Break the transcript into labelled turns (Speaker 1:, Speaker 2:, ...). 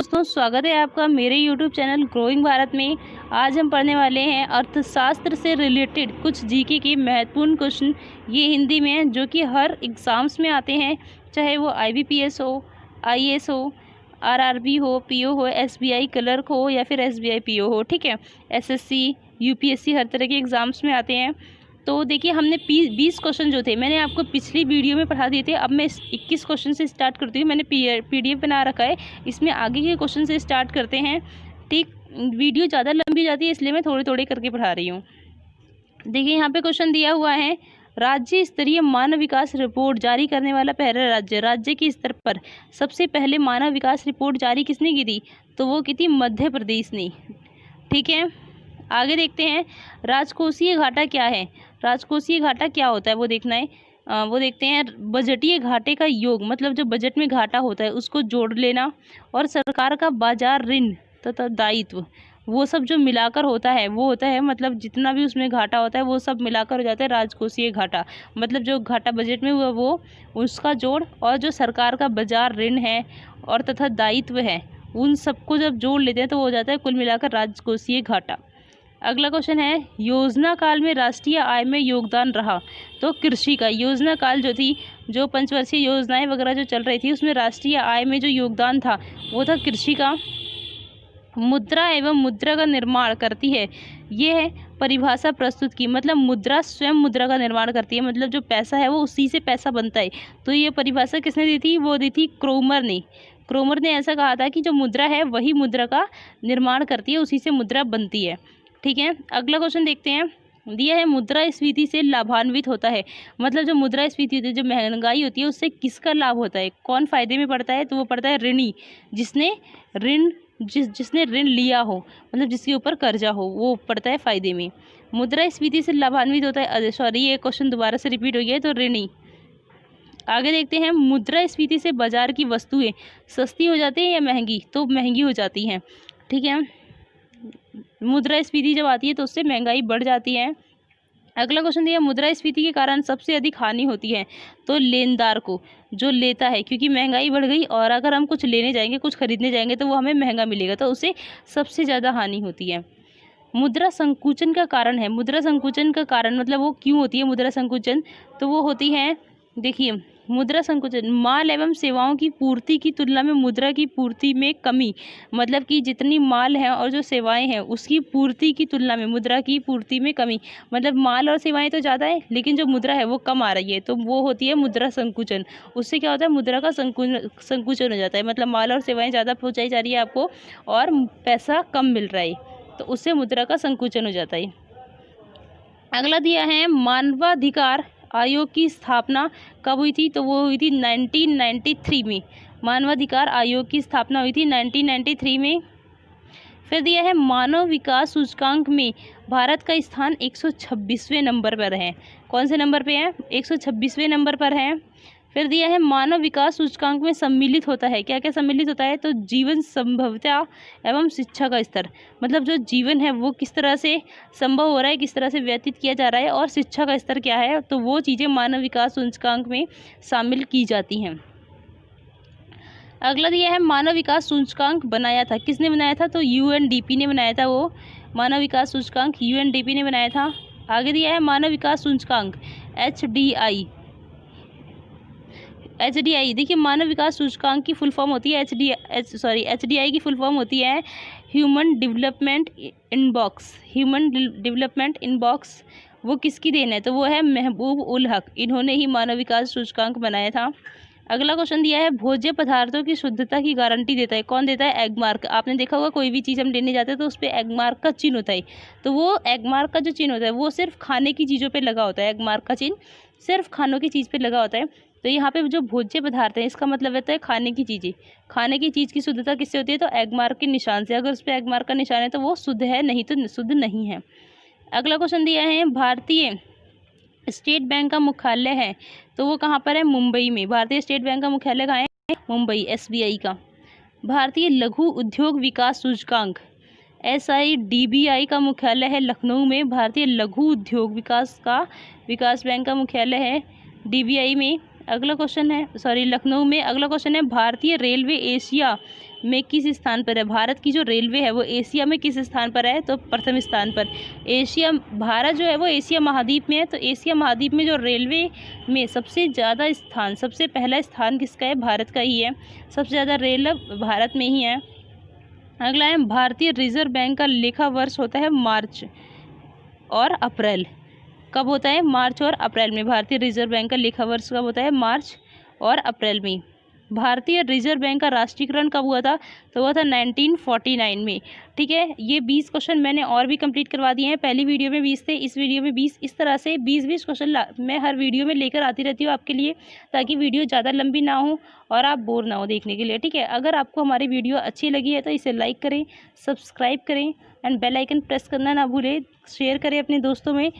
Speaker 1: दोस्तों, स्वागत है आपका मेरे YouTube चैनल ग्रोइंग भारत में। आज हम पढ़ने वाले हैं अर्थशास्त्र से रिलेटेड कुछ जीके के महत्वपूर्ण क्वेश्चन। ये हिंदी में हैं जो कि हर एग्ज़ाम्स में आते हैं, चाहे वो IBPS हो, IAS हो, RRB हो, PO हो, SBI क्लर्क हो या फिर SBI PO हो। ठीक है, SSC UPSC हर तरह के एग्ज़ाम्स में आते हैं। तो देखिए, हमने 20 क्वेश्चन जो थे मैंने आपको पिछली वीडियो में पढ़ा दिए थे। अब मैं 21 क्वेश्चन से स्टार्ट करती हूँ। मैंने PDF बना रखा है, इसमें आगे के क्वेश्चन से स्टार्ट करते हैं। ठीक, वीडियो ज़्यादा लंबी जाती है इसलिए मैं थोड़े थोड़े करके पढ़ा रही हूँ। देखिए, यहाँ पे क्वेश्चन दिया हुआ है, राज्य स्तरीय मानव विकास रिपोर्ट जारी करने वाला पहला राज्य के स्तर पर सबसे पहले मानव विकास रिपोर्ट जारी किसने की थी? तो वो की थी मध्य प्रदेश ने। ठीक है, आगे देखते हैं, राजकोषीय घाटा क्या है? राजकोषीय घाटा क्या होता है वो देखना है। वो देखते हैं, बजटीय घाटे का योग, मतलब जो बजट में घाटा होता है उसको जोड़ लेना, और सरकार का बाजार ऋण तथा दायित्व, वो सब जो मिलाकर होता है वो होता है, मतलब जितना भी उसमें घाटा होता है वो सब मिलाकर हो जाता है राजकोषीय घाटा। मतलब जो घाटा बजट में हुआ वो उसका जोड़, और जो सरकार का बाजार ऋण है और तथा दायित्व है, उन सबको जब जोड़ लेते हैं तो हो जाता है कुल मिलाकर राजकोषीय घाटा। अगला क्वेश्चन है, योजना काल में राष्ट्रीय आय में योगदान रहा? तो कृषि का योजना काल जो थी, जो पंचवर्षीय योजनाएं वगैरह जो चल रही थी, उसमें राष्ट्रीय आय में जो योगदान था वो था कृषि का। मुद्रा एवं मुद्रा का निर्माण करती है, ये है परिभाषा प्रस्तुत की। मतलब मुद्रा स्वयं मुद्रा का निर्माण करती है, मतलब जो पैसा है वो उसी से पैसा बनता है। तो ये परिभाषा किसने दी थी? वो दी थी क्रोमर ने। क्रोमर ने ऐसा कहा था कि जो मुद्रा है वही मुद्रा का निर्माण करती है, उसी से मुद्रा बनती है। ठीक है, अगला क्वेश्चन देखते हैं, दिया है, मुद्रास्फीति से लाभान्वित होता है। मतलब जो मुद्रास्फीति होती है, जो महंगाई होती है, उससे किसका लाभ होता है? कौन फायदे में पड़ता है? तो वो पड़ता है ऋणी, जिसने ऋण लिया हो, मतलब जिसके ऊपर कर्जा हो, वो पड़ता है फायदे में। मुद्रास्फीति से लाभान्वित होता है, सॉरी ये क्वेश्चन दोबारा से रिपीट हो गया है, तो ऋणी। आगे देखते हैं, मुद्रास्फीति से बाजार की वस्तुएं सस्ती हो जाती है या महंगी? तो महंगी हो जाती हैं। ठीक है, मुद्रास्फीति जब आती है तो उससे महंगाई बढ़ जाती है। अगला क्वेश्चन दिया, मुद्रास्फीति के कारण सबसे अधिक हानि होती है? तो लेनदार को, जो लेता है, क्योंकि महंगाई बढ़ गई और अगर हम कुछ लेने जाएंगे, कुछ खरीदने जाएंगे तो वो हमें महंगा मिलेगा, तो उसे सबसे ज़्यादा हानि होती है। मुद्रा संकुचन का कारण है, मुद्रा संकुचन का कारण मतलब वो क्यों होती है मुद्रा संकुचन? तो वो होती है, देखिए, मुद्रा संकुचन माल एवं सेवाओं की पूर्ति की तुलना में मुद्रा की पूर्ति में कमी। मतलब कि जितनी माल है और जो सेवाएं हैं उसकी पूर्ति की तुलना में मुद्रा की पूर्ति में कमी। मतलब माल और सेवाएं तो ज़्यादा है लेकिन जो मुद्रा है वो कम आ रही है, तो वो होती है मुद्रा संकुचन। उससे क्या होता है? मुद्रा का संकुचन हो जाता है, मतलब माल और सेवाएं ज़्यादा पहुँचाई जा रही है आपको और पैसा कम मिल रहा है, तो उससे मुद्रा का संकुचन हो जाता है। अगला दिया है, मानवाधिकार आयोग की स्थापना कब हुई थी? तो वो हुई थी 1993 में। मानवाधिकार आयोग की स्थापना हुई थी 1993 में। फिर दिया है, मानव विकास सूचकांक में भारत का स्थान 126वें नंबर पर है। कौन से नंबर पे है? 126वें नंबर पर है। फिर दिया है, मानव विकास सूचकांक में सम्मिलित होता है, क्या क्या सम्मिलित होता है? तो जीवन संभवता एवं शिक्षा का स्तर, मतलब जो जीवन है वो किस तरह से संभव हो रहा है, किस तरह से व्यतीत किया जा रहा है, और शिक्षा का स्तर क्या है, तो वो चीज़ें मानव विकास सूचकांक में शामिल की जाती हैं। अगला दिया है, मानव विकास सूचकांक बनाया था, किसने बनाया था? तो UNDP ने बनाया था। वो मानव विकास सूचकांक UNDP ने बनाया था। आगे दिया है, मानव विकास सूचकांक HDI। देखिए, मानव विकास सूचकांक की फुल फॉर्म होती है HDI की फुल फॉर्म होती है human development index. Human development index वो किसकी देन है? तो वो है महबूब उल हक, इन्होंने ही मानव विकास सूचकांक बनाया था। अगला क्वेश्चन दिया है, भोज्य पदार्थों की शुद्धता की गारंटी देता है, कौन देता है? एगमार्क। आपने देखा होगा कोई भी चीज़ हम लेने जाते हैं तो उस पर एगमार्क का चिन्ह होता है, तो वो एगमार्क का जो चिन्ह होता है वो सिर्फ खाने की चीज़ों पे लगा होता है। एगमार्क का चिन्ह सिर्फ खानों की चीज़ पे लगा होता है। तो यहाँ पे जो भोज्य पदार्थ है इसका मतलब होता है खाने की चीज़ें। खाने की चीज़ की शुद्धता किससे होती है? तो एगमार्क के निशान से। अगर उस पर एगमार्क का निशान है तो वो शुद्ध है, नहीं तो शुद्ध नहीं है। अगला क्वेश्चन दिया है, भारतीय स्टेट बैंक का मुख्यालय है, तो वो कहाँ पर है? मुंबई में। भारतीय स्टेट बैंक का मुख्यालय कहाँ है? मुंबई, SBI का। भारतीय लघु उद्योग विकास सूचकांक SIDBI का मुख्यालय है लखनऊ में। भारतीय लघु उद्योग विकास बैंक का मुख्यालय है DBI में। अगला क्वेश्चन है, सॉरी लखनऊ में। अगला क्वेश्चन है, भारतीय रेलवे एशिया में किस स्थान पर है? भारत की जो रेलवे है वो एशिया में किस स्थान पर है? तो प्रथम स्थान पर। एशिया, भारत जो है वो एशिया महाद्वीप में है, तो एशिया महाद्वीप में जो रेलवे में सबसे ज़्यादा स्थान, सबसे पहला स्थान किसका है? भारत का ही है। सबसे ज़्यादा रेल भारत में ही है। अगला है, भारतीय रिजर्व बैंक का लेखा वर्ष होता है मार्च और अप्रैल। कब होता है? मार्च और अप्रैल में। भारतीय रिजर्व बैंक का लेखा वर्ष कब होता है? मार्च और अप्रैल में। भारतीय रिजर्व बैंक का राष्ट्रीयकरण कब हुआ था? तो हुआ था 1949 में। ठीक है, ये 20 क्वेश्चन मैंने और भी कंप्लीट करवा दिए हैं। पहली वीडियो में 20 थे, इस वीडियो में 20। इस तरह से 20-20 क्वेश्चन मैं हर वीडियो में लेकर आती रहती हूँ आपके लिए, ताकि वीडियो ज़्यादा लंबी ना हो और आप बोर ना हो देखने के लिए। ठीक है, अगर आपको हमारी वीडियो अच्छी लगी है तो इसे लाइक करें, सब्सक्राइब करें एंड बेल आइकन प्रेस करना ना भूलें, शेयर करें अपने दोस्तों में।